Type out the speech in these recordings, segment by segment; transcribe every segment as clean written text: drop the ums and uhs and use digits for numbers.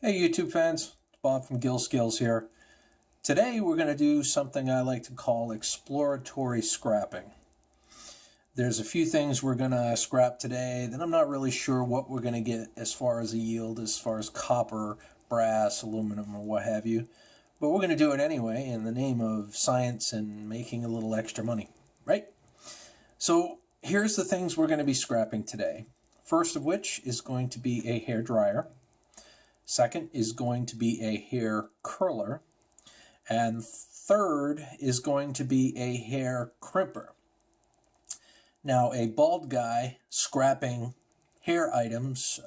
Hey YouTube fans, it's Bob from Gill Skills here. Today we're going to do something I like to call exploratory scrapping. There's a few things we're going to scrap today that I'm not really sure what we're going to get as far as a yield, as far as copper, brass, aluminum, or what have you. But we're going to do it anyway in the name of science and making a little extra money, right? So here's the things we're going to be scrapping today. First of which is going to be a hair dryer. Second is going to be a hair curler. And third is going to be a hair crimper. Now, a bald guy scrapping hair items,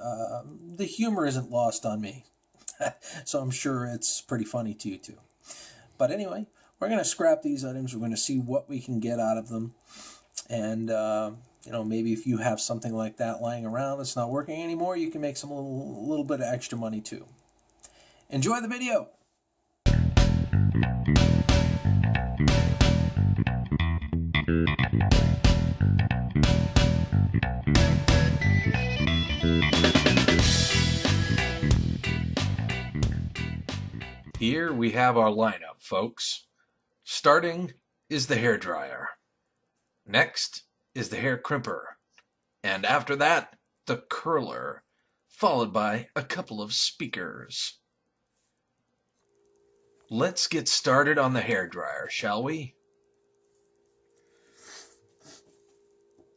the humor isn't lost on me. So I'm sure it's pretty funny to you too. But anyway, we're going to scrap these items. We're going to see what we can get out of them. And, maybe if you have something like that lying around that's not working anymore, you can make some little bit of extra money too. Enjoy the video. Here we have our lineup, folks. Starting is the hair dryer. Next is the hair crimper. And after that, the curler, followed by a couple of speakers. Let's get started on the hair dryer, shall we?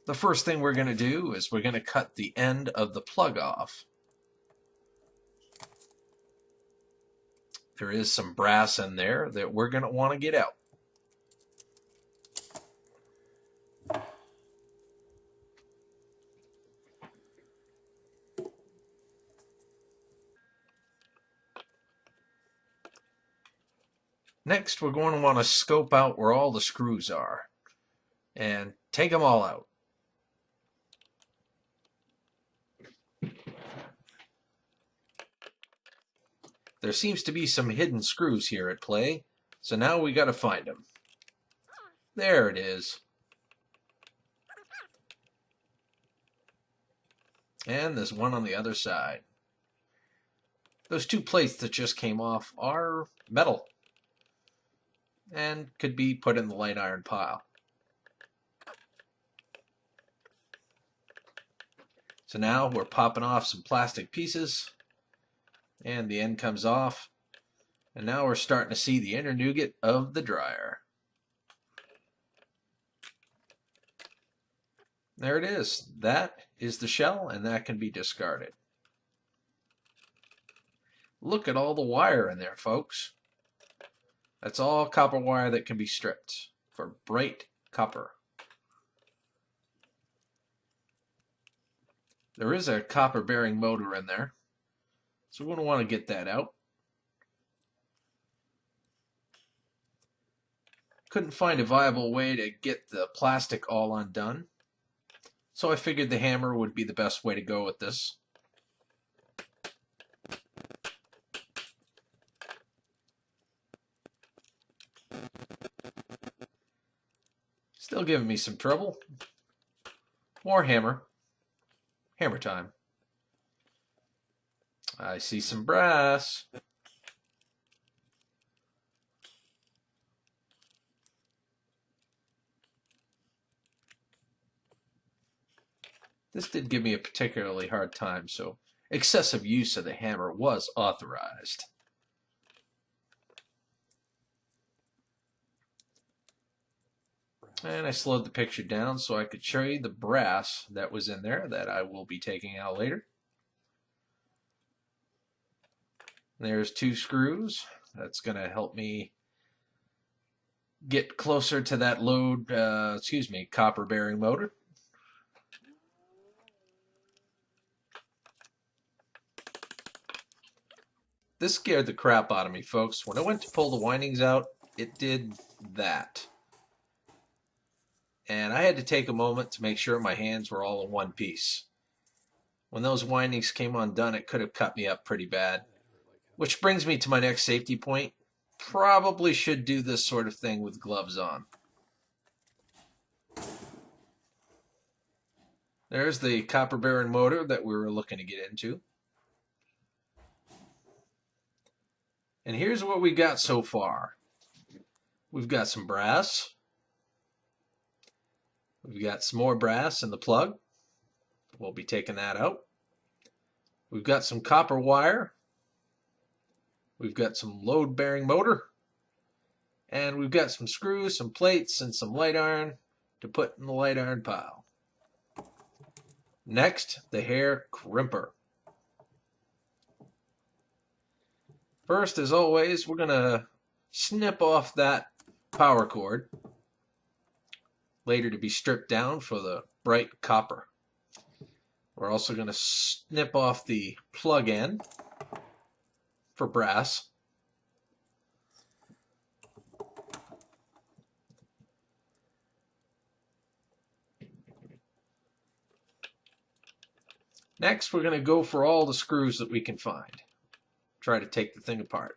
The first thing we're going to do is we're going to cut the end of the plug off. There is some brass in there that we're going to want to get out. Next, we're going to want to scope out where all the screws are and take them all out. There seems to be some hidden screws here at play, so now we got to find them. There it is. And there's one on the other side. Those two plates that just came off are metal and could be put in the light iron pile. So now we're popping off some plastic pieces, and the end comes off, and now we're starting to see the inner nougat of the dryer. There it is. That is the shell, and that can be discarded. Look at all the wire in there, folks. That's all copper wire that can be stripped for bright copper. There is a copper bearing motor in there, so we're going to want to get that out. Couldn't find a viable way to get the plastic all undone, so I figured the hammer would be the best way to go with this. Still giving me some trouble. More hammer. Hammer time. I see some brass. This did give me a particularly hard time, so excessive use of the hammer was authorized. And I slowed the picture down so I could show you the brass that was in there that I will be taking out later. There's two screws. That's going to help me get closer to that copper bearing motor. This scared the crap out of me, folks. When I went to pull the windings out, it did that. And I had to take a moment to make sure my hands were all in one piece. When those windings came undone, it could have cut me up pretty bad. Which brings me to my next safety point. Probably should do this sort of thing with gloves on. There's the copper bearing motor that we were looking to get into. And here's what we got so far. We've got some brass. We've got some more brass in the plug. We'll be taking that out. We've got some copper wire. We've got some load-bearing motor. And we've got some screws, some plates, and some light iron to put in the light iron pile. Next, the hair crimper. First, as always, we're going to snip off that power cord, later to be stripped down for the bright copper. We're also going to snip off the plug end for brass. Next, we're going to go for all the screws that we can find. Try to take the thing apart.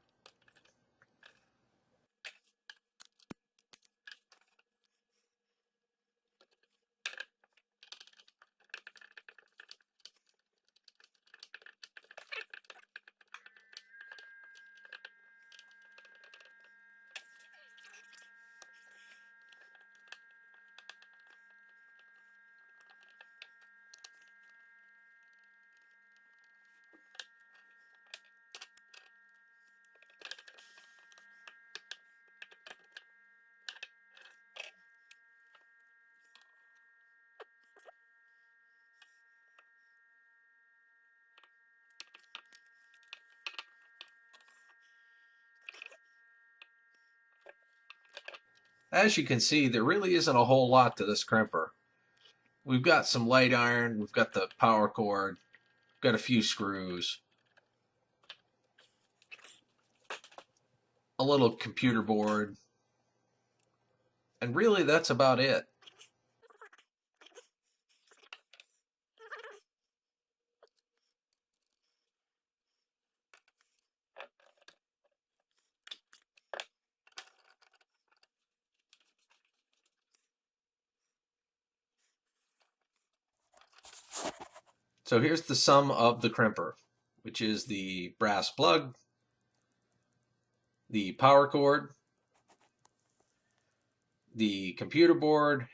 As you can see, there really isn't a whole lot to this crimper. We've got some light iron, we've got the power cord, we've got a few screws, a little computer board, and really that's about it. So here's the sum of the crimper, which is the brass plug, the power cord, the computer board,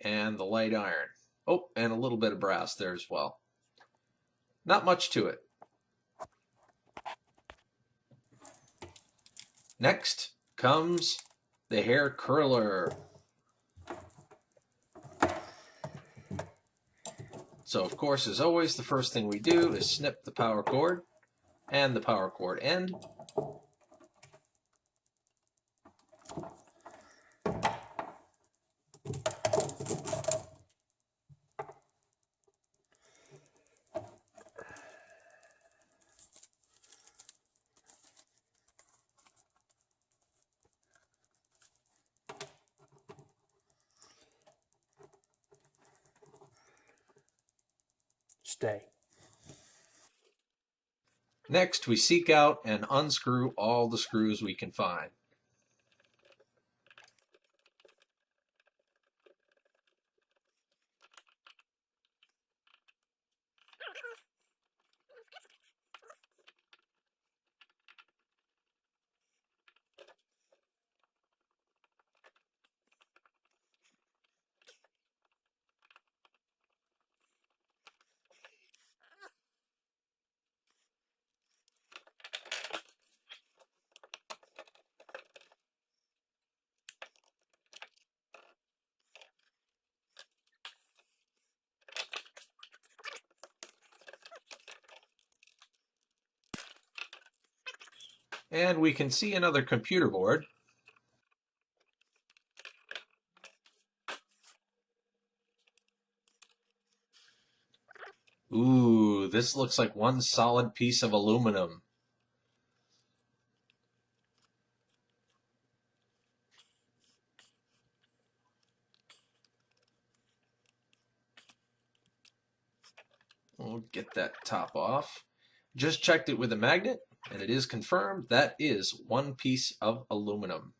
and the light iron. Oh, and a little bit of brass there as well. Not much to it. Next comes the hair curler. So of course, as always, the first thing we do is snip the power cord and the power cord end. Stay. Next, we seek out and unscrew all the screws we can find. And we can see another computer board. Ooh, this looks like one solid piece of aluminum. We'll get that top off. Just checked it with a magnet, and it is confirmed that is one piece of aluminum.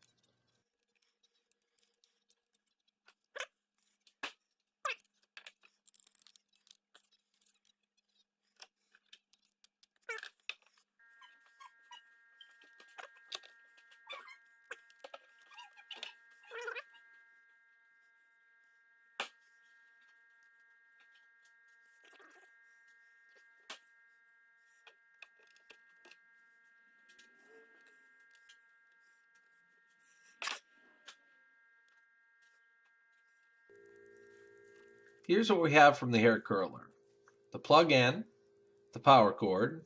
Here's what we have from the hair curler. The plug-in, the power cord,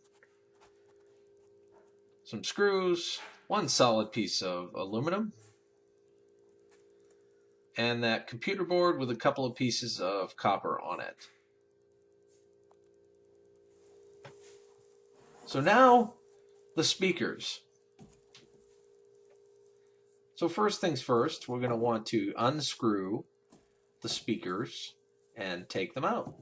some screws, one solid piece of aluminum, and that computer board with a couple of pieces of copper on it. So now, the speakers. So first things first, we're going to want to unscrew the speakers and take them out.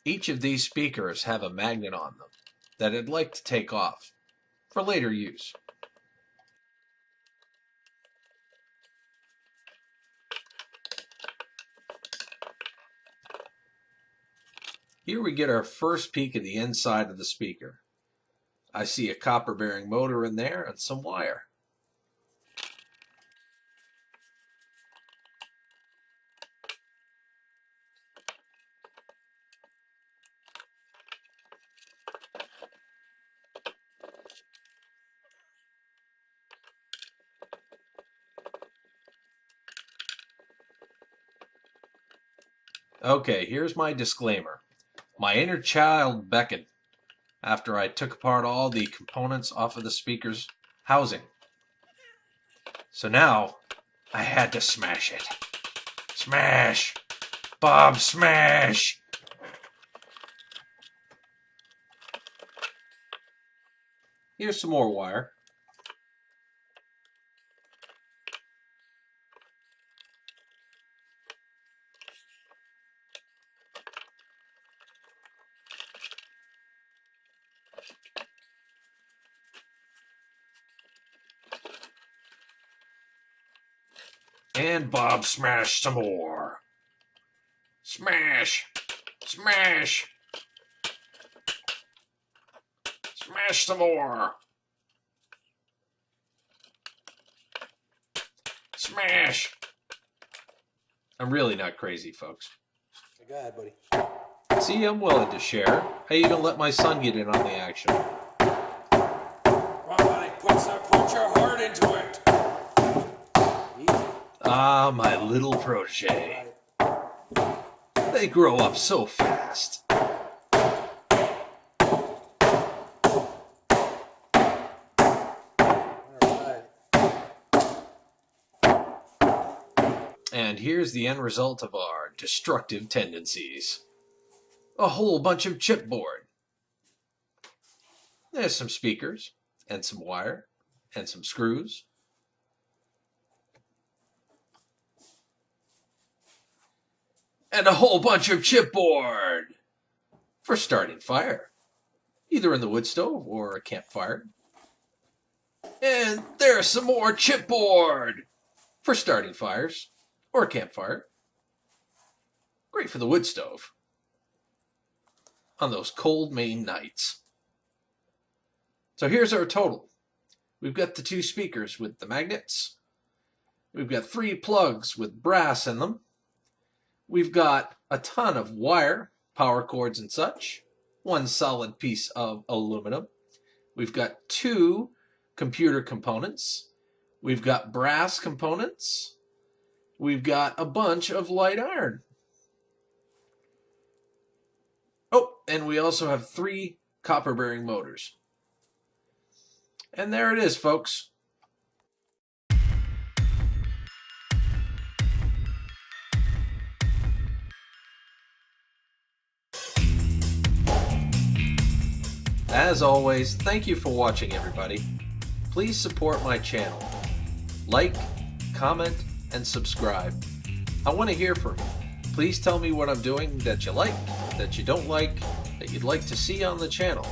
Each of these speakers have a magnet on them that I'd like to take off for later use. Here we get our first peek of the inside of the speaker. I see a copper-bearing motor in there and some wire. Okay, here's my disclaimer. My inner child beckoned after I took apart all the components off of the speaker's housing. So now, I had to smash it. Smash! Bob, smash! Here's some more wire. And Bob smashed some more. Smash! Smash! Smash some more! Smash! I'm really not crazy, folks. Go ahead, buddy. See, I'm willing to share. I even let my son get in on the action. Come on, buddy, put your heart into it. Ah, my little protege. They grow up so fast. And here's the end result of our destructive tendencies. A whole bunch of chipboard. There's some speakers, and some wire, and some screws. And a whole bunch of chipboard for starting fire, either in the wood stove or a campfire. And there's some more chipboard for starting fires or a campfire. Great for the wood stove on those cold Maine nights. So here's our total. We've got the 2 speakers with the magnets. We've got 3 plugs with brass in them. We've got a ton of wire, power cords and such. 1 solid piece of aluminum. We've got 2 computer components. We've got brass components. We've got a bunch of light iron. Oh, and we also have 3 copper-bearing motors. And there it is, folks. As always, thank you for watching, everybody. Please support my channel. Like, comment, and subscribe. I want to hear from you. Please tell me what I'm doing that you like, that you don't like, that you'd like to see on the channel.